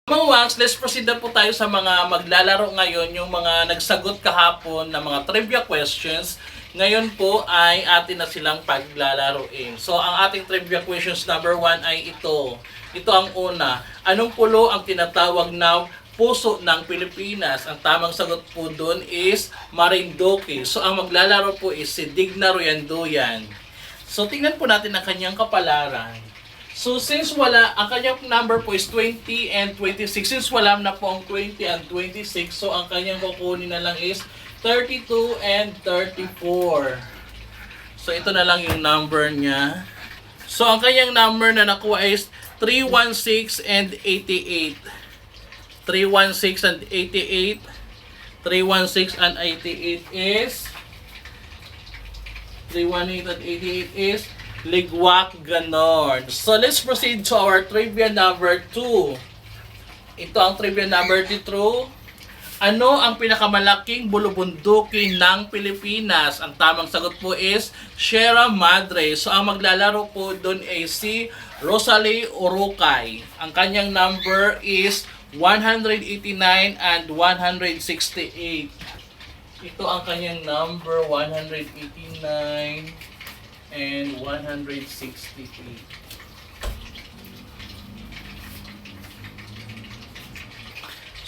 Mga Wangs, let's proceed na po tayo sa mga maglalaro ngayon, yung mga nagsagot kahapon na mga trivia questions. Ngayon po ay atin na silang paglalaroin. So, ang ating trivia questions number 1 ay ito. Ito ang una. Anong pulo ang tinatawag na puso ng Pilipinas? Ang tamang sagot po doon is Marinduque. So, ang maglalaro po is si Digna Royandoyan. So, tingnan po natin ang kanyang kapalaran. So, since wala, ang kanyang number po is 20 and 26. Since wala na po ang 20 and 26, so ang kanyang kukunin na lang is 32 and 34. So, ito na lang yung number niya. So, ang kanyang number na nakuha is 316 and 88. 316 and 88. 316 and 88 is 318 and 88 is Ligwak, ganon. So, let's proceed to our trivia number 2. Ito ang trivia number 2. Ano ang pinakamalaking bulubunduki ng Pilipinas? Ang tamang sagot po is Sierra Madre. So, ang maglalaro po doon ay si Rosalie Orocay. Ang kanyang number is 189 and 168. Ito ang kanyang number, 189 and 168.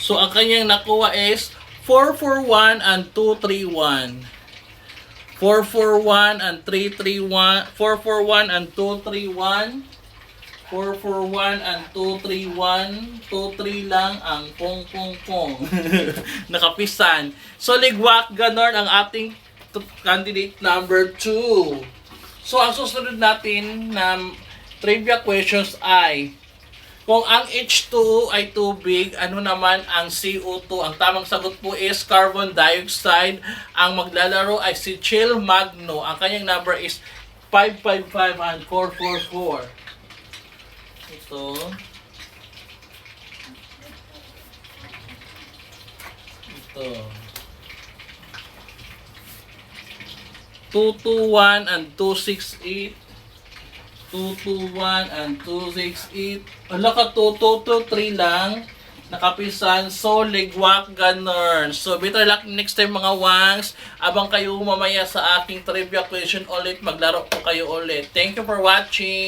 So, ang kanyang nakuha is 441 and 231. 441 and 331. 441 and 231. 441 and 231. 23 lang ang pong. Nakapisan. So, Ligwak, ganon ang ating candidate number 2. So, ang susunod natin na trivia questions ay, kung ang H2O ay tubig, ano naman ang CO2? Ang tamang sagot po is carbon dioxide. Ang maglalaro ay si Chill Magno. Ang kanyang number is 555 and 444. Ito. Ito. 221 and 268. 221 and 268. Wala ka 223 lang. Nakapisan. So, Ligwak, ganon. So, better luck next time mga Wangs. Abang kayo mamaya sa aking trivia question ulit. Maglaro po kayo ulit. Thank you for watching.